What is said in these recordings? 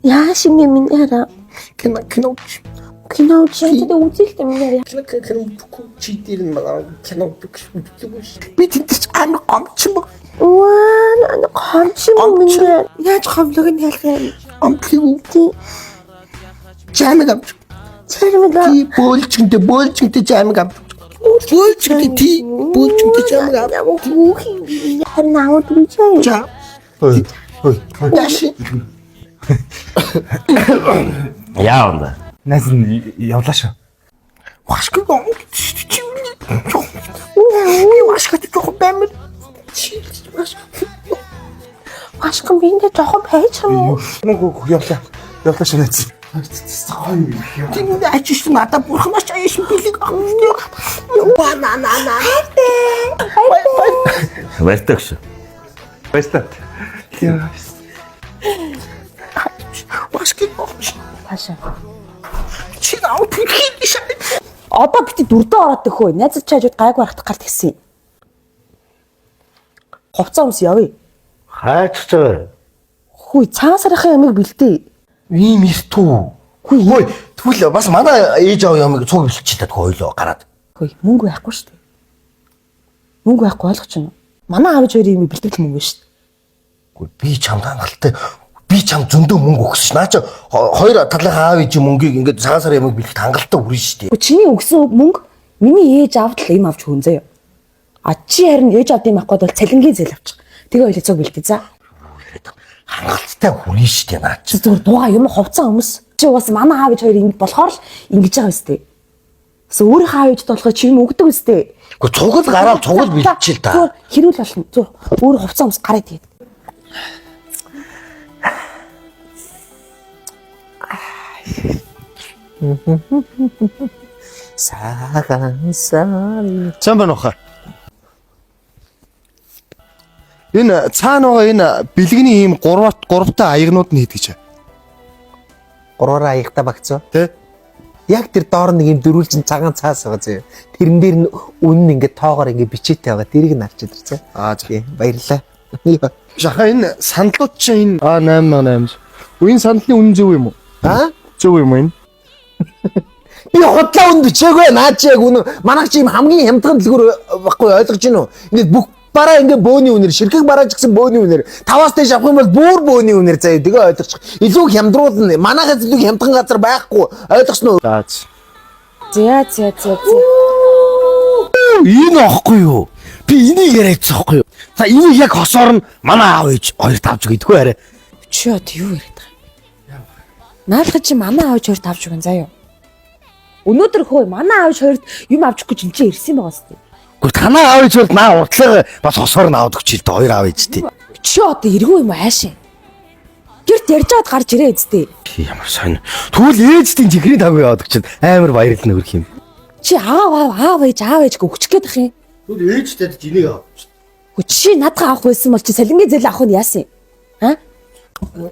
Яашин минь яра. Кино Кино үзэлтэй үзэлтэй минь яра. кино бүку чидэр маа кино бүку би тэнтэс амар гомчин баг. Ваа гомчин минь Яаж ховлог нь ялах амплиг тий. Жамаг амч. чармага. Тий бөөлчөнтэй жамаг амч. Бөөлчөнтэй тий бөөлчөнтэй жамаг амч. Харин аваад үзээ. За. Ой. Яши. Яавна. Нас явлаа шүү. Вашгүй гоо. Би вашгүй тохо бэмэр. Ашхан биндээ жоохон байж юм уу? Нүг явлаа. Явлаа шүү нэц. Тийм ачиж надад бурхнаас аяш билиг авчихё. Банана. Баяртай шүү. Баяртай. Вашгүй гоо. Таашаа. Чи наа бүхий шаа. Одоо бити дүрдээ ороод төхөө. Найзад чаажууд гайгүй харахад гарт гисэн. Хувцас өмс явъя. Хайч чагаа. Хүй цаасархаа ямиг бэлдээ. Ийм иртүү. Хөөе, тэгвэл бас манай ээж аав ямиг цуг бэлчилээд хойлоо гараад. Хүй мөнгө байхгүй шүү дээ. Мөнгө байхгүй ойлгож байна уу? Манай аав хоёрын юм бэлтгэл мөнгө шүү дээ. Гэхдээ би чамд хангалттай би чам зөндөө мөнгө өгсөн. Наа чи хоёр талынхаа аав ээжийн мөнгийг ингээд цагаан сар ямиг бэлтгэж хангалттай хүрнэ шүү дээ. Гэхдээ чиний өгсөн мөнгө миний ээж аавд л им авч хүн заяа. А чи харин ээж аавд им авах гээд бол цалингийн зээл авчих. Тэгээ хоёул цуг бэлтээ за. Хангалттай хүрнэ шүү дээ наа чи. Чи зүгээр дуугаа юм хувцас өмс. Чи бас манай аав ээж хоёр ингэ болохоор л ингэж байгаа үстэй. Тэс өөрийнхөө аав ээжд болохоо чи юм өгдөг үстэй. Гэхдээ цугал гараад цугал бэлчил та. Зүгээр хэрүүл болно. Зүгээр өөр хувцас өмс гараад тэгээд. Саган сар. Чамбан ухаа. Энэ цаана байгаа энэ бэлгэний ийм гуравтай аягнууд нь хийдэг чаа. Гурваараа аягтай багцоо. Тэ? Яг тэр доор нэг юм дөрүүлжин цагаан цаас байгаа зөө. Тэрэн дээр нь үнэн ингээд тоогоор ингээд бичээтэй байгаа. Тэрийг нь авчид ирцээ. За. Баярлалаа. Шаха энэ сандлууд чинь энэ 88. Үеийн сандлын үнэн зөв юм уу? Зөв юм энэ? Би хотлоо үн бичээгүй наад чи яг үнэн. Манайх чи юм хамгийн хямдхан дэлгүүр баггүй ойлгож байна уу? Ингээд бүх бараа ингээ бөөний үнээр ширхэг бараа ч гэсэн бөөний үнээр 5-аас дээш авах юм бол бүр бөөний үнээр заяа тэгээ ойлгочих. Илүү хямдруулна. Манайхаас илүү хямдхан газар байхгүй. Ойлгосноо? За. Энэ аахгүй юу? Би энийг яриадсан аахгүй юу? За энийг яг хосоор нь манай аав ээж хоёр тавж өгдөггүй арай. Чи одоо юу яриад байгаа юм? Наалга чи манай аав хоёр тавж өгөн заяа. Өнөөдөр хөөе манай аав хоёрт юм авч өгөхгүй чинь ирсэн байгаа сте. Гэхдээ танаа аав ээж бол наа уртлага бас хосоор нь аваад өгч ил дээ хоёр аав ээжтэй. Чи одоо эргүү юм аашаа. Гэрт ярьж аваад гарч ирээ эцтэй. Ямар сонь. Тэгвэл ээжтийн жихрийн тавыг аваад өгч амар баярлна хөрх юм. Чи аав ээж өгчих гээд ах юм. Тэгвэл ээжтэй ч энийг авч. Хөө чи надгаа авах байсан бол чи салингийн зээл авах нь яасан юм?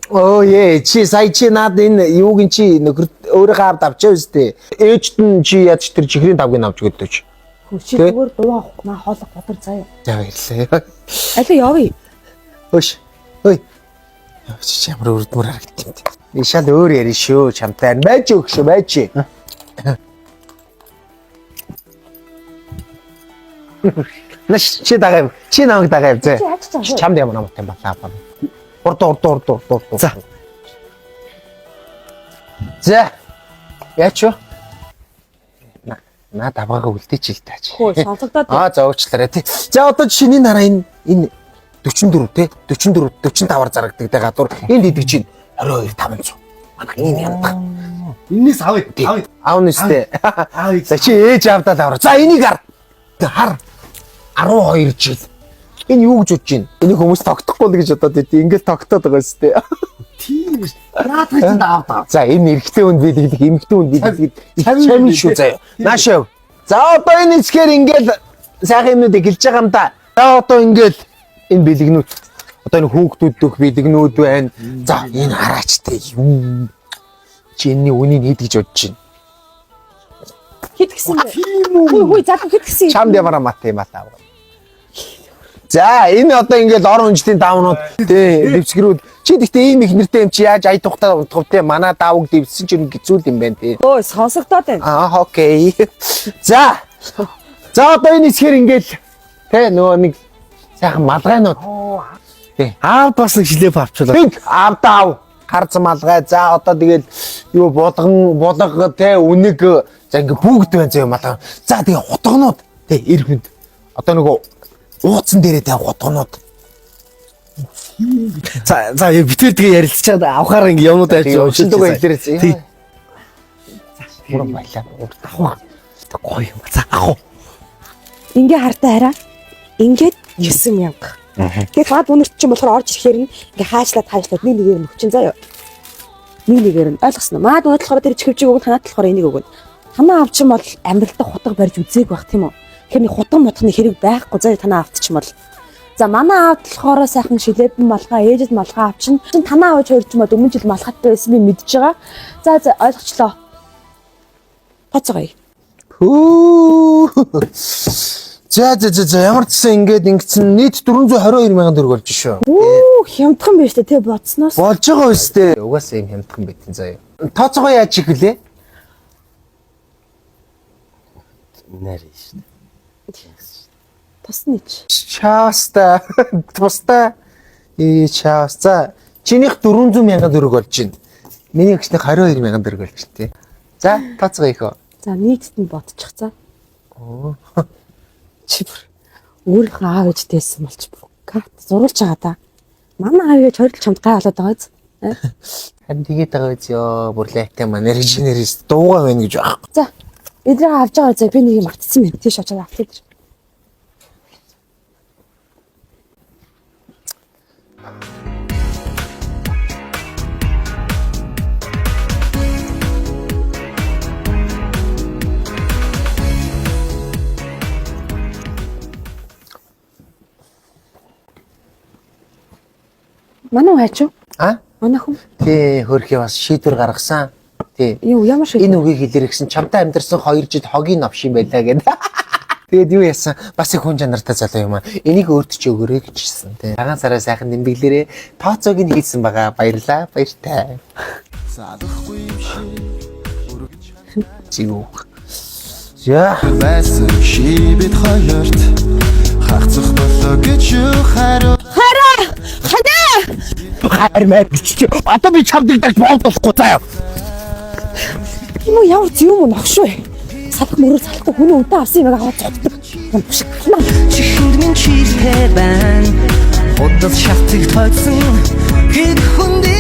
Оо яа чи сая чи над энэ юуг ин чи нөхөр өөрийнхөө авд авчаа үстэй. Ээжт нь чи яаж тэр чихрийн тавгийг авч өгдөө чи. Хөө чи зүгээр дуу авах наа хоолох бодор заяа. За баярлалаа. Алуу явъя. Хөөш. Хөөе. Чи ямар өрдмөр харагдав. Ишаал өөр яри шүү чамтай. Байж өгшөө байж. Нэш чи дагаа. Чи намайг дагаа зэ. Чамд ямар намтай балаа. Урд. За. Яач вэ? Наа давгаага үлдээч ил тааж. Хөө сонсогдоод. За уучлаарай тий. За одоо шиний нараа энэ 44 тий 45-аар зарагддаг те гадуур энд идэж чинь 22,500. Манай ийм яндаг. Энээс авъя. Аавна өстэй. За чи ээж авдаа аваа. За энийг хар 12 жил. Энэ юу гэж бодож байна? Энийг хүмүүс тогтохгүй л гэж бодоод байд. Ингээл тогтоод байгаа өстэй. Тийм биш. Наатайд аваа. За энэ эрэгтэй хүнд биелэх, эмэгтэй хүнд биелэх чамин шүү заяа. Наашаа. За одоо энэ эсгээр ингээл сайхан юмнуудыг гэлж байгаа юм да. За одоо ингээл энэ бэлгнүүд одоо энэ хүүхдүүд дөх бэлгнүүд байна. За энэ хараачтай юу? Чи энэний үнийг хэд гэж бодож байна? Хэд гисэн бэ? Хүй залуу хэд гисэн? Чамд ямар амаатай юм аа. За энэ одоо ингээл ор хүнжлийн давнууд тий дэвсгэрүүд Чи гэхдээ ийм их нэртэй юм чи яаж ая тухтаа унтгав те манай даавг дэвсэн ч юм гизүүл юм байна те. Өө сонсогдоод байна. Аа окей. За. За одоо энэ хэсгээр ингээл те нөгөө нэг сайхан малгайнууд. Тий. Аав бас нэг шилээ авчлаа. Тэг аав даав хар зам малгай. За одоо тэгэл юу булга те үнэг за ингээ бүгд байна зөө малгай. За тэгээ хутгнууд те эр хүнд. Одоо нөгөө ууцсан дээрээ тавь хутгнууд. За битэр тэгээ ярилцчаад авахаар ингээ юмнууд авч Уншин дугаа илэрсэн. Тий. Уран баялаа. Урд авах. Гоё юм. За авах. Ингээ хартаа хараа. Ингээд 9000. Тэгээд хаад үнэрт чинь болохоор орж ирэхээр ингээ хаачлаад нэг нэгээр мөвчин заяа. Нэг нэгээр нь ойлгосноо. Маад унаад болохоор тэр чихвчиг өгөн танаад болохоор энийг өгөн. Танаа авч юм бол амьдралдаа хутга барьж үзээг байх тийм үү? Тэгэхээр нэг хутга мотхны хэрэг байхгүй заяа танаа авч юм бол. За манай аавд болохоор сайхан шилээд малгай ээжэд малгай авчин. Чин танаа авч хоёрч мод өмнө жил малгайтай байсан би мэдж байгаа. За ойлгочлоо. Тацгаая. Хөө. За ямар ч сан ингээд ингэсэн нийт 422 мянган төгрөг болж шүү. Оо хямдхан байж тээ бодсноос. Болж байгаа үстэй. Угаасаа юм хямдхан байтэн заяа. Тооцоогоо яаж их вүлээ? Нарийн шүү. Тусна ч. Чааста. Тустай. Чаас. За чинийх 400 мянган төгрөг болж байна. Миний гişнийх 22 мянган төгрөг болж байна тий. За тооцоогоо их. За нийтд нь бодчих цаа. Оо. Чипэр. Өөрийнхөө аав ээжтэйсэн болч кат зурулж байгаа да. Манай аав ээж хорилж чамд гай болоод байгаа биз? Харин тэгээд байгаа биз ёо. Бүр лайтай маань режинерис дуугаа байна гэж баг. За эдрээ авч байгаа заа би нэг юм автсан юм. Тийш очоод автъя. Манай хайч юу? А? Манай хүн. Тий, хөрхий бас шийдвэр гаргасан. Тий. Юу ямар шиг? Энэ үгийг хэлэр гэсэн чамтай амьдарсан 2 жил хогийн новш юм байлаа гэдэг. Тэгээд юу яасан? Бас их хүн чанартай залуу юм аа. Энийг өөрт чи өгөөрэй гэжсэн тий. Цагаан сараа сайхан нэмбиглэрээ тооцоог нь хийсэн байгаа. Баярлаа. Баяртай. Салахгүй юм шиг. Зүү. За. Байсан чи бид хоёрт хагцах болоо гэж хариу. Хармаа бичиж. Одоо би чамд дагж боолдохгүй заяа. Юу ямар зүм ногшгүй. Салах мөрөөр салахгүй хүний үнтэй авсан юм аваад цогтдаг. Юм биш. Чихэнд минь чилээ байна. Удаас шатыг тойсон хэд хүнд